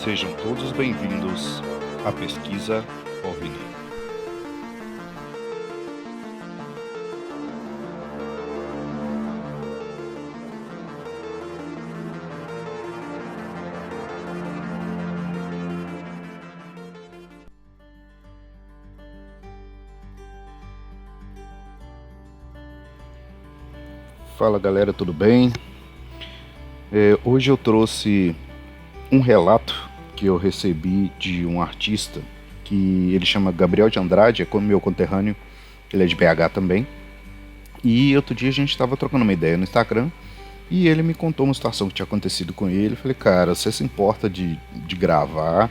Sejam todos bem-vindos à Pesquisa OVNI. Fala galera, tudo bem? Hoje eu trouxe um relato que eu recebi de um artista que ele chama Gabriel de Andrade, é como meu conterrâneo, ele é de BH também. E outro dia a gente estava trocando uma ideia no Instagram e ele me contou uma situação que tinha acontecido com ele. Eu falei, cara, você se importa de gravar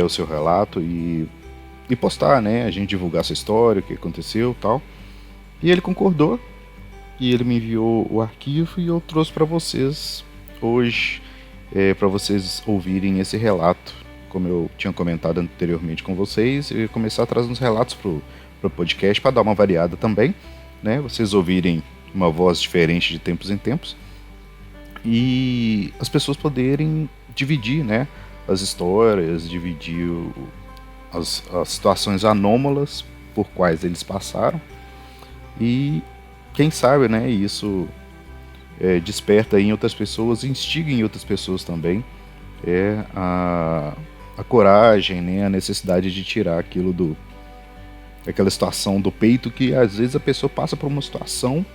o seu relato e postar, né? A gente divulgar essa história, o que aconteceu e tal. E ele concordou e ele me enviou o arquivo e eu trouxe para vocês hoje, para vocês ouvirem esse relato. Como eu tinha comentado anteriormente com vocês, eu ia começar a trazer uns relatos pro podcast para dar uma variada também, né? Vocês ouvirem uma voz diferente de tempos em tempos e as pessoas poderem dividir, né? As histórias, dividir as situações anômalas por quais eles passaram e quem sabe, né? Isso desperta em outras pessoas, instiga em outras pessoas também a coragem, né, a necessidade de tirar aquela situação do peito que às vezes a pessoa passa por uma situação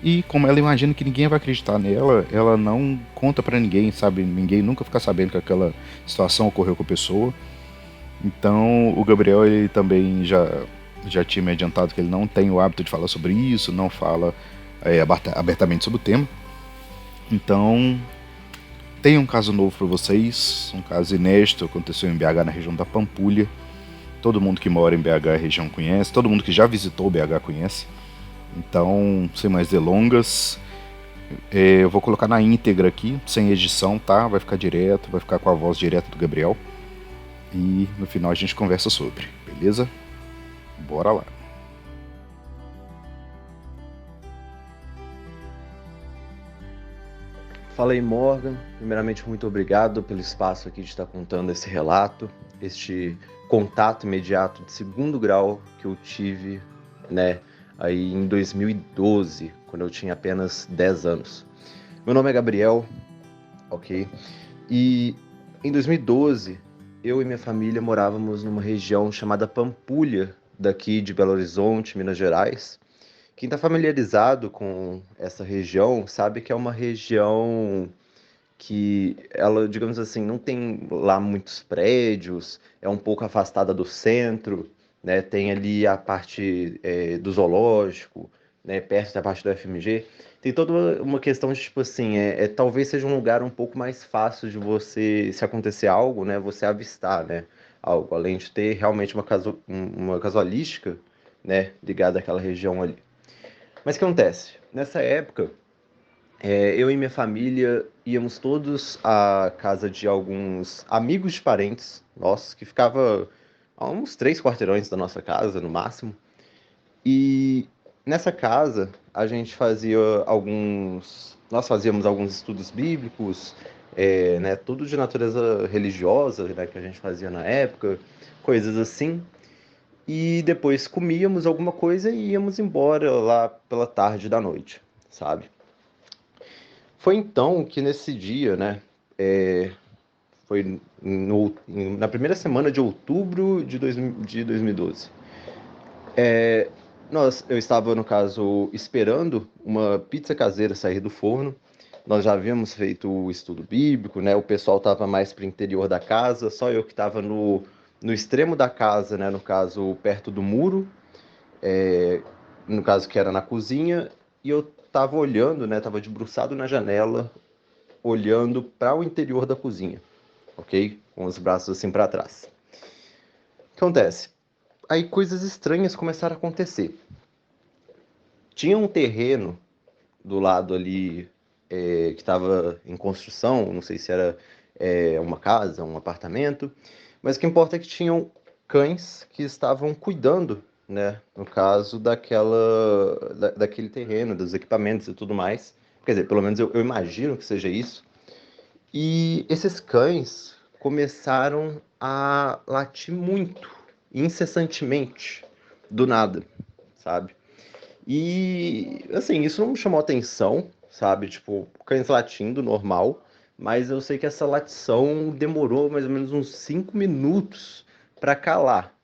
e como ela imagina que ninguém vai acreditar nela, ela não conta pra ninguém, sabe? Ninguém nunca fica sabendo que aquela situação ocorreu com a pessoa. Então o Gabriel ele também já tinha me adiantado que ele não tem o hábito de falar sobre isso, não fala abertamente sobre o tema. Então, tem um caso novo para vocês, um caso inédito, aconteceu em BH, na região da Pampulha. Todo mundo que mora em BH região conhece, todo mundo que já visitou BH conhece. Então, sem mais delongas, eu vou colocar na íntegra aqui, sem edição, tá? Vai ficar direto, vai ficar com a voz direta do Gabriel. E no final a gente conversa sobre, beleza? Bora lá. Fala aí, Morgan. Primeiramente, muito obrigado pelo espaço aqui de estar contando esse relato, este contato imediato de segundo grau que eu tive, né, aí em 2012, quando eu tinha apenas 10 anos. Meu nome é Gabriel, ok? E em 2012, eu e minha família morávamos numa região chamada Pampulha, daqui de Belo Horizonte, Minas Gerais. Quem está familiarizado com essa região sabe que é uma região que ela, digamos assim, não tem lá muitos prédios, é um pouco afastada do centro, né? Tem ali a parte do zoológico, né? Perto da parte do FMG. Tem toda uma questão de, tipo assim, talvez seja um lugar um pouco mais fácil de você, se acontecer algo, né? Você avistar, né? Algo, além de ter realmente uma casualística, né? Ligada àquela região ali. Mas o que acontece? Nessa época, eu e minha família íamos todos à casa de alguns amigos de parentes nossos, que ficava a uns 3 quarteirões da nossa casa, no máximo. E nessa casa, a gente fazia alguns... Nós fazíamos alguns estudos bíblicos, né, tudo de natureza religiosa, né, que a gente fazia na época, coisas assim. E depois comíamos alguma coisa e íamos embora lá pela tarde da noite, sabe? Foi então que nesse dia, né, foi na primeira semana de outubro de 2012, eu estava, no caso, esperando uma pizza caseira sair do forno. Nós já havíamos feito o estudo bíblico, né? O pessoal estava mais para o interior da casa, só eu que estava no extremo da casa, né? No caso, perto do muro, no caso que era na cozinha, e eu estava olhando, né? Estava debruçado na janela, olhando para o interior da cozinha, ok? Com os braços assim para trás. O que acontece? Aí coisas estranhas começaram a acontecer. Tinha um terreno do lado ali que estava em construção, não sei se era uma casa, um apartamento, mas o que importa é que tinham cães que estavam cuidando, né, no caso daquele terreno, dos equipamentos e tudo mais. Quer dizer, pelo menos eu imagino que seja isso. E esses cães começaram a latir muito, incessantemente, do nada, sabe? E, assim, isso não me chamou atenção, sabe? Tipo, cães latindo, normal. Mas eu sei que essa latição demorou mais ou menos uns 5 minutos para calar.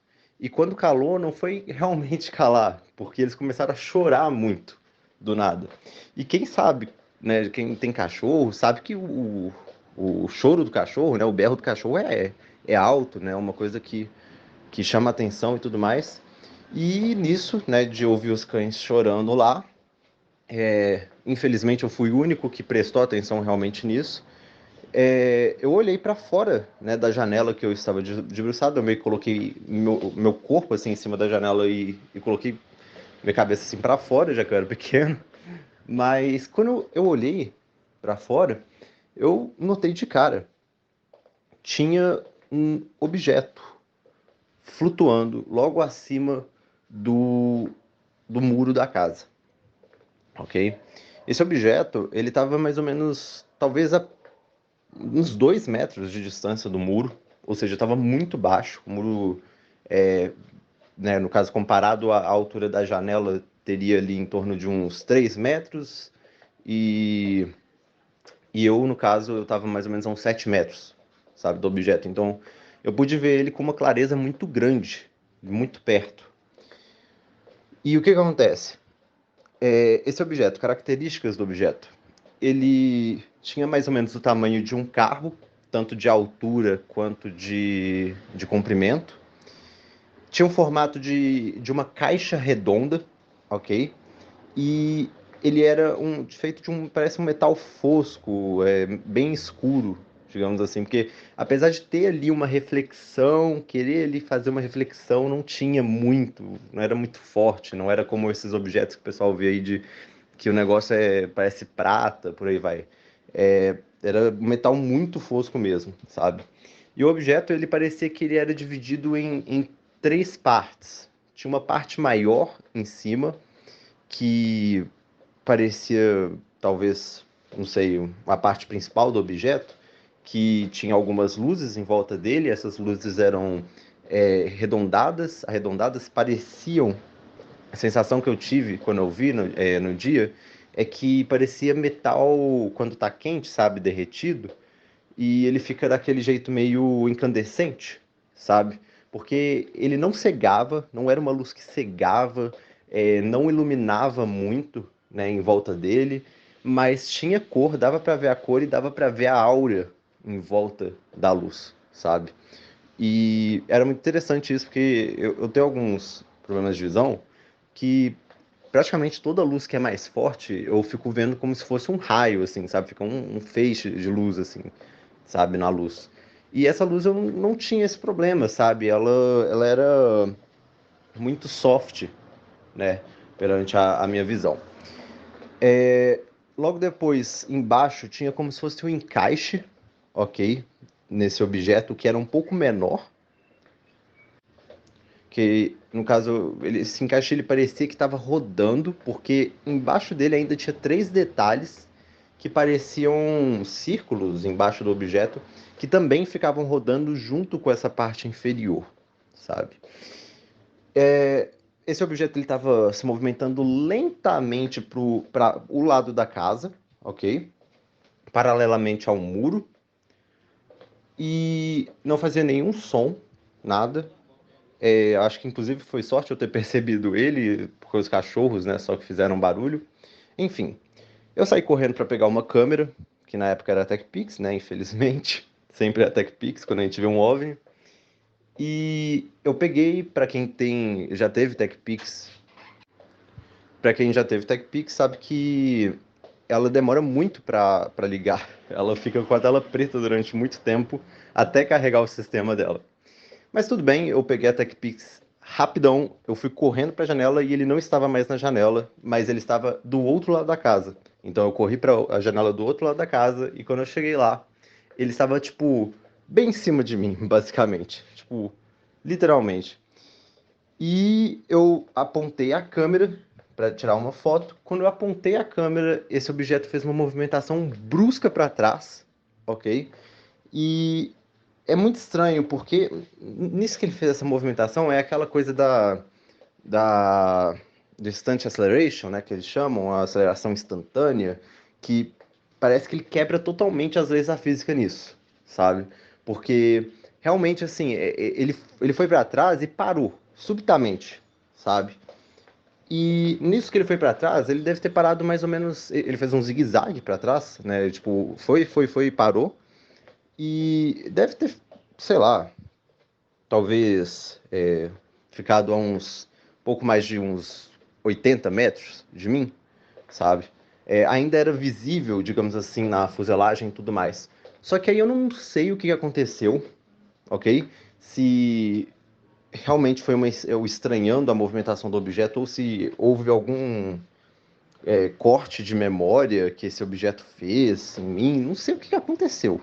E quando calou, não foi realmente calar, porque eles começaram a chorar muito do nada. E quem sabe, né, quem tem cachorro, sabe que o choro do cachorro, né, o berro do cachorro é alto, né, uma coisa que chama atenção e tudo mais. E nisso, né, de ouvir os cães chorando lá, infelizmente eu fui o único que prestou atenção realmente nisso. Eu olhei para fora, né, da janela que eu estava debruçado, eu meio que coloquei meu corpo assim em cima da janela e coloquei minha cabeça assim para fora, já que eu era pequeno. Mas quando eu olhei para fora, eu notei de cara, tinha um objeto flutuando logo acima do, do muro da casa, ok? Esse objeto, ele estava mais ou menos, talvez a uns 2 metros de distância do muro, ou seja, estava muito baixo. O muro, né, no caso, comparado à altura da janela, teria ali em torno de uns 3 metros, e, e eu, no caso, eu estava mais ou menos a uns 7 metros, sabe, do objeto. Então, eu pude ver ele com uma clareza muito grande, muito perto. E o que que acontece? Esse objeto, características do objeto. Ele tinha mais ou menos o tamanho de um carro, tanto de altura quanto de comprimento. Tinha um formato de uma caixa redonda, ok? E ele era feito de parece um metal fosco, bem escuro, digamos assim, porque apesar de ter ali uma reflexão, querer ali fazer uma reflexão, não tinha muito, não era muito forte, não era como esses objetos que o pessoal vê aí de que o negócio parece prata, por aí vai. Era um metal muito fosco mesmo, sabe? E o objeto, ele parecia que ele era dividido em 3 partes. Tinha uma parte maior em cima, que parecia, talvez, não sei, a parte principal do objeto, que tinha algumas luzes em volta dele. Essas luzes eram arredondadas, pareciam. A sensação que eu tive quando eu vi no dia é que parecia metal quando tá quente, sabe, derretido, e ele fica daquele jeito meio incandescente, sabe? Porque ele não cegava, não era uma luz que cegava, não iluminava muito, né, em volta dele, mas tinha cor, dava para ver a cor e dava para ver a aura em volta da luz, sabe? E era muito interessante isso, porque eu tenho alguns problemas de visão que praticamente toda luz que é mais forte eu fico vendo como se fosse um raio, assim, sabe? Fica um feixe de luz, assim, sabe, na luz. E essa luz eu não tinha esse problema, sabe? Ela era muito soft, né? Perante a minha visão. Logo depois, embaixo, tinha como se fosse um encaixe, ok? Nesse objeto, que era um pouco menor. Que, no caso, esse encaixe ele parecia que estava rodando, porque embaixo dele ainda tinha 3 detalhes que pareciam círculos embaixo do objeto, que também ficavam rodando junto com essa parte inferior, sabe? Esse objeto estava se movimentando lentamente para o lado da casa, ok? Paralelamente ao muro, e não fazia nenhum som, nada. Acho que inclusive foi sorte eu ter percebido ele, porque os cachorros, né, só que fizeram barulho. Enfim, eu saí correndo para pegar uma câmera, que na época era a TechPix, né, infelizmente. Sempre é a TechPix quando a gente vê um OVNI. E eu peguei, já teve TechPix, para quem já teve TechPix sabe que ela demora muito para ligar. Ela fica com a tela preta durante muito tempo até carregar o sistema dela. Mas tudo bem, eu peguei a TechPix rapidão, eu fui correndo para a janela e ele não estava mais na janela, mas ele estava do outro lado da casa. Então eu corri para a janela do outro lado da casa e quando eu cheguei lá, ele estava, tipo, bem em cima de mim, basicamente. Tipo, literalmente. E eu apontei a câmera para tirar uma foto. Quando eu apontei a câmera, esse objeto fez uma movimentação brusca para trás, ok? E é muito estranho, porque nisso que ele fez essa movimentação é aquela coisa da do instant acceleration, né, que eles chamam, a aceleração instantânea, que parece que ele quebra totalmente as leis da física nisso, sabe? Porque realmente assim, ele foi para trás e parou subitamente, sabe? E nisso que ele foi para trás, ele deve ter parado mais ou menos, ele fez um zigue-zague para trás, né? Tipo, foi, parou e deve ter, sei lá, talvez ficado a uns pouco mais de uns 80 metros de mim, sabe? Ainda era visível, digamos assim, na fuselagem e tudo mais. Só que aí eu não sei o que aconteceu, ok? Se realmente foi eu estranhando a movimentação do objeto ou se houve algum corte de memória que esse objeto fez em mim, não sei o que aconteceu.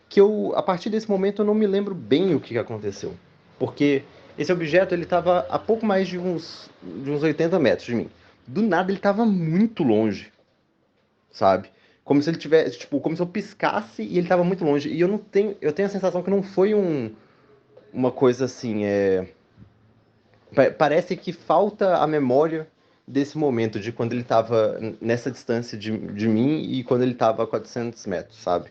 Que eu, a partir desse momento, eu não me lembro bem o que aconteceu. Porque esse objeto, ele estava a pouco mais de uns 80 metros de mim. Do nada, ele estava muito longe, sabe? Como se ele tivesse, tipo, como se eu piscasse e ele estava muito longe. E eu tenho a sensação que não foi uma coisa assim, parece que falta a memória desse momento, de quando ele estava nessa distância de mim e quando ele estava a 400 metros, sabe?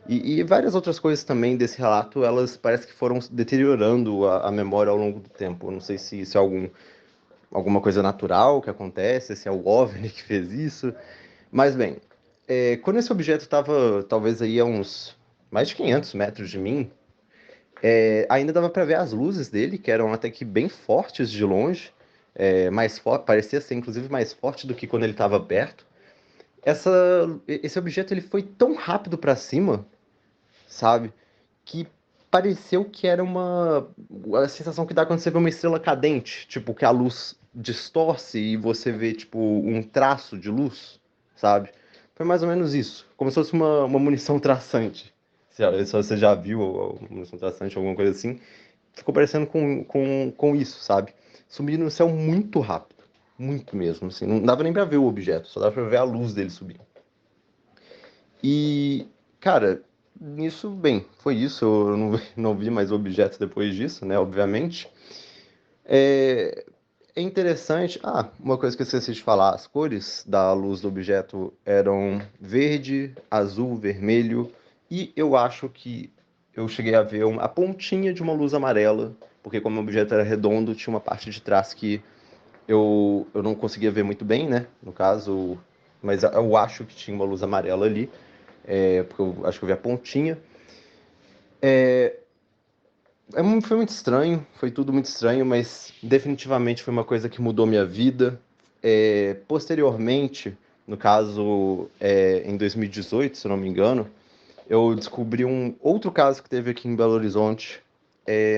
E várias outras coisas também desse relato, elas parece que foram deteriorando a memória ao longo do tempo. Eu não sei se isso é alguma coisa natural que acontece, se é o OVNI que fez isso. Mas bem, quando esse objeto estava talvez aí a uns mais de 500 metros de mim, ainda dava para ver as luzes dele, que eram até que bem fortes de longe, mais parecia ser inclusive mais forte do que quando ele estava perto. Esse objeto ele foi tão rápido para cima, sabe, que pareceu que era a sensação que dá quando você vê uma estrela cadente, tipo que a luz distorce e você vê tipo um traço de luz, sabe? Foi mais ou menos isso, como se fosse uma munição traçante. Se você já viu uma munição traçante, alguma coisa assim, ficou parecendo com isso, sabe? Subindo no céu muito rápido. Muito mesmo, assim. Não dava nem pra ver o objeto, só dava pra ver a luz dele subir. E, cara, nisso, bem, foi isso. Eu não, não vi mais objetos depois disso, né? Obviamente. É, é interessante. Ah, uma coisa que eu esqueci de falar: as cores da luz do objeto eram verde, azul, vermelho. E eu acho que eu cheguei a ver a pontinha de uma luz amarela, porque como o objeto era redondo, tinha uma parte de trás que eu não conseguia ver muito bem, né? No caso, mas eu acho que tinha uma luz amarela ali, porque eu acho que eu vi a pontinha. Foi muito estranho, foi tudo muito estranho, mas definitivamente foi uma coisa que mudou minha vida. Posteriormente, no caso, em 2018, se eu não me engano, eu descobri um outro caso que teve aqui em Belo Horizonte.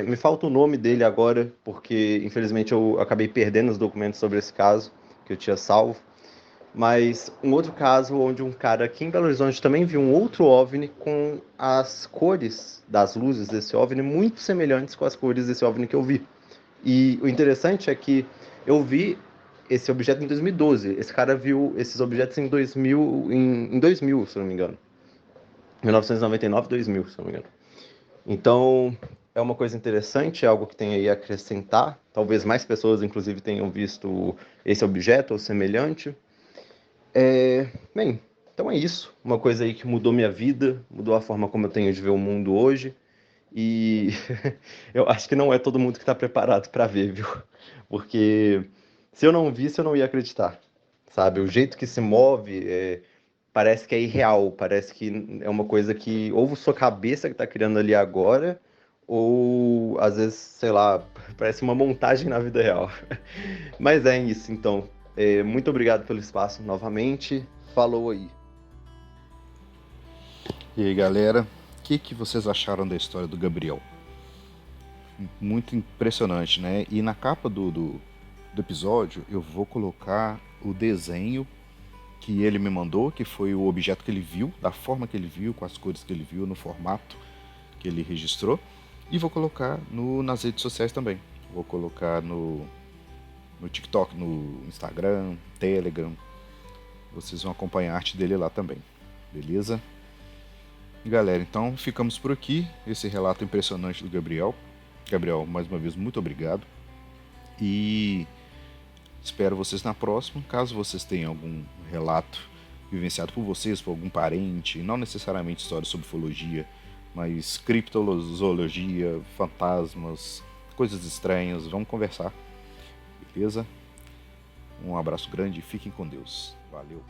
Me falta o nome dele agora, porque infelizmente eu acabei perdendo os documentos sobre esse caso que eu tinha salvo. Mas um outro caso onde um cara aqui em Belo Horizonte também viu um outro OVNI com as cores das luzes desse OVNI muito semelhantes com as cores desse OVNI que eu vi. E o interessante é que eu vi esse objeto em 2012. Esse cara viu esses objetos em 2000, em 2000, se eu não me engano. 1999, 2000, se eu não me engano. Então, é uma coisa interessante, é algo que tem aí a acrescentar. Talvez mais pessoas, inclusive, tenham visto esse objeto ou semelhante. Bem, então é isso. Uma coisa aí que mudou minha vida, mudou a forma como eu tenho de ver o mundo hoje. E eu acho que não é todo mundo que está preparado para ver, viu? Porque se eu não visse, eu não ia acreditar, sabe? O jeito que se move parece que é irreal, parece que é uma coisa que ou sua cabeça que está criando ali agora, ou às vezes, sei lá, parece uma montagem na vida real. Mas é isso, então. Muito obrigado pelo espaço novamente. Falou aí. E aí, galera, o que vocês acharam da história do Gabriel? Muito impressionante, né? E na capa do episódio eu vou colocar o desenho que ele me mandou, que foi o objeto que ele viu, da forma que ele viu, com as cores que ele viu, no formato que ele registrou. E vou colocar nas redes sociais também. Vou colocar no TikTok, no Instagram, Telegram. Vocês vão acompanhar a arte dele lá também. Beleza? Galera, então ficamos por aqui. Esse relato impressionante do Gabriel. Gabriel, mais uma vez, muito obrigado. E espero vocês na próxima. Caso vocês tenham algum relato vivenciado por vocês, por algum parente, não necessariamente história sobre ufologia, mas criptozoologia, fantasmas, coisas estranhas, vamos conversar. Beleza? Um abraço grande e fiquem com Deus. Valeu!